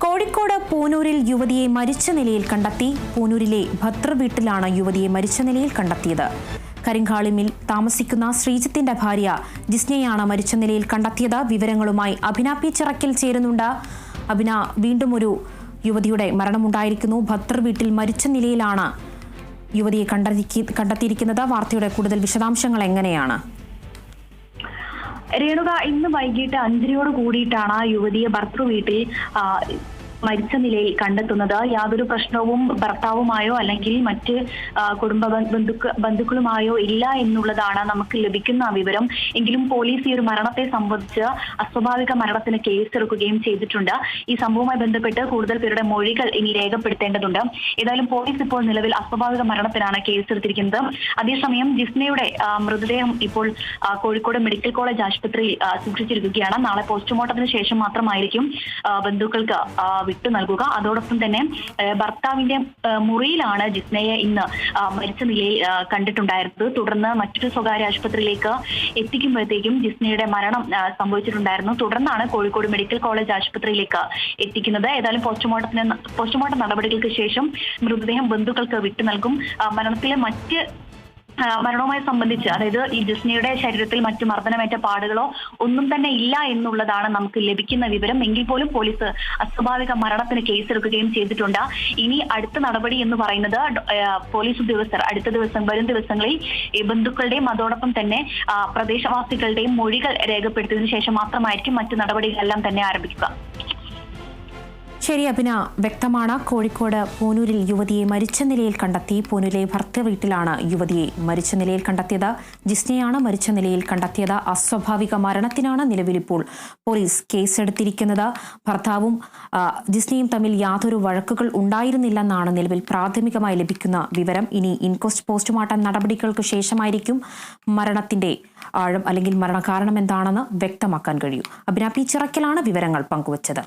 കോഴിക്കോട് പൂനൂരിൽ യുവതിയെ മരിച്ച നിലയിൽ കണ്ടെത്തി. പൂനൂരിലെ ഭദ്ര വീട്ടിലാണ് യുവതിയെ മരിച്ച നിലയിൽ കണ്ടെത്തിയത്. കരിങ്കാളിമിൽ താമസിക്കുന്ന ശ്രീജിത്തിന്റെ ഭാര്യ ജിസ്നയാണ് മരിച്ച നിലയിൽ കണ്ടെത്തിയത്. വിവരങ്ങളുമായി അഭിന പി ചിറക്കൽ ചേരുന്നുണ്ട്. അഭിന, വീണ്ടും ഒരു യുവതിയുടെ മരണമുണ്ടായിരിക്കുന്നു. ഭദ്ര വീട്ടിൽ മരിച്ച നിലയിലാണ് യുവതിയെ കണ്ടെത്തിയിരിക്കുന്നത്. വാർത്തയുടെ കൂടുതൽ വിശദാംശങ്ങൾ എങ്ങനെയാണ്? രേണുക, ഇന്ന് വൈകിട്ട് 5:30 കൂടിയിട്ടാണ് യുവതിയെ ഭർത്തൃ വീട്ടിൽ മരിച്ച നിലയിൽ കണ്ടെത്തുന്നത്. യാതൊരു പ്രശ്നവും ഭർത്താവുമായോ അല്ലെങ്കിൽ മറ്റ് കുടുംബ ബന്ധുക്കളുമായോ ഇല്ല എന്നുള്ളതാണ് നമുക്ക് ലഭിക്കുന്ന വിവരം. എങ്കിലും പോലീസ് ഈ ഒരു മരണത്തെ സംബന്ധിച്ച് അസ്വാഭാവിക മരണത്തിന് കേസെടുക്കുകയും ചെയ്തിട്ടുണ്ട്. ഈ സംഭവവുമായി ബന്ധപ്പെട്ട് കൂടുതൽ പേരുടെ മൊഴികൾ ഇനി രേഖപ്പെടുത്തേണ്ടതുണ്ട്. ഏതായാലും പോലീസ് ഇപ്പോൾ നിലവിൽ അസ്വാഭാവിക മരണത്തിനാണ് കേസെടുത്തിരിക്കുന്നത്. അതേസമയം ജിസ്നയുടെ മൃതദേഹം ഇപ്പോൾ കോഴിക്കോട് മെഡിക്കൽ കോളേജ് ആശുപത്രിയിൽ സൂക്ഷിച്ചിരിക്കുകയാണ്. നാളെ പോസ്റ്റ്മോർട്ടത്തിന് ശേഷം മാത്രമായിരിക്കും ബന്ധുക്കൾക്ക് വിട്ടു നൽകുക. അതോടൊപ്പം തന്നെ ഭർത്താവിന്റെ മുറിയിലാണ് ജിസ്നയെ ഇന്ന് മരിച്ച നിലയിൽ കണ്ടിട്ടുണ്ടായിരുന്നത്. തുടർന്ന് മറ്റൊരു സ്വകാര്യ ആശുപത്രിയിലേക്ക് എത്തിക്കുമ്പോഴത്തേക്കും ജിസ്നയുടെ മരണം സംഭവിച്ചിട്ടുണ്ടായിരുന്നു. തുടർന്നാണ് കോഴിക്കോട് മെഡിക്കൽ കോളേജ് ആശുപത്രിയിലേക്ക് എത്തിക്കുന്നത്. ഏതായാലും പോസ്റ്റ്മോർട്ടം നടപടികൾക്ക് ശേഷം മൃതദേഹം ബന്ധുക്കൾക്ക് വിട്ടു നൽകും. മരണവുമായി സംബന്ധിച്ച്, അതായത് ഈ ജിസ്നയുടെ ശരീരത്തിൽ മറ്റു മർദ്ദനമേറ്റ പാടുകളോ ഒന്നും തന്നെ ഇല്ല എന്നുള്ളതാണ് നമുക്ക് ലഭിക്കുന്ന വിവരം. എങ്കിൽ പോലും പോലീസ് അസ്വാഭാവിക മരണത്തിന് കേസെടുക്കുകയും ചെയ്തിട്ടുണ്ട്. ഇനി അടുത്ത നടപടി എന്ന് പറയുന്നത് പോലീസ് ഉദ്യോഗസ്ഥർ വരും ദിവസങ്ങളിൽ ഈ ബന്ധുക്കളുടെയും അതോടൊപ്പം തന്നെ പ്രദേശവാസികളുടെയും മൊഴികൾ രേഖപ്പെടുത്തിയതിനു ശേഷം മാത്രമായിരിക്കും മറ്റു നടപടികളെല്ലാം തന്നെ ആരംഭിക്കുക. ശരി അഭിന, വ്യക്തമാണ്. കോഴിക്കോട് പൂനൂരിൽ യുവതിയെ മരിച്ച നിലയിൽ കണ്ടെത്തി. പൂനൂരിലെ ഭർത്തൃ വീട്ടിലാണ് യുവതിയെ മരിച്ച നിലയിൽ കണ്ടെത്തിയത്. ജിസ്നയാണ് മരിച്ച നിലയിൽ കണ്ടെത്തിയത്. അസ്വാഭാവിക മരണത്തിനാണ് നിലവിലിപ്പോൾ പോലീസ് കേസെടുത്തിരിക്കുന്നത്. ഭർത്താവും ജിസ്നയും തമ്മിൽ യാതൊരു വഴക്കുകൾ ഉണ്ടായിരുന്നില്ലെന്നാണ് നിലവിൽ പ്രാഥമികമായി ലഭിക്കുന്ന വിവരം. ഇനി ഇൻക്വസ്റ്റ് പോസ്റ്റ്മോർട്ടം നടപടികൾക്ക് ശേഷമായിരിക്കും മരണത്തിന്റെ ആഴം അല്ലെങ്കിൽ മരണകാരണം എന്താണെന്ന് വ്യക്തമാക്കാൻ കഴിയൂ. അഭിന പി ചിറക്കലാണ് വിവരങ്ങൾ പങ്കുവച്ചത്.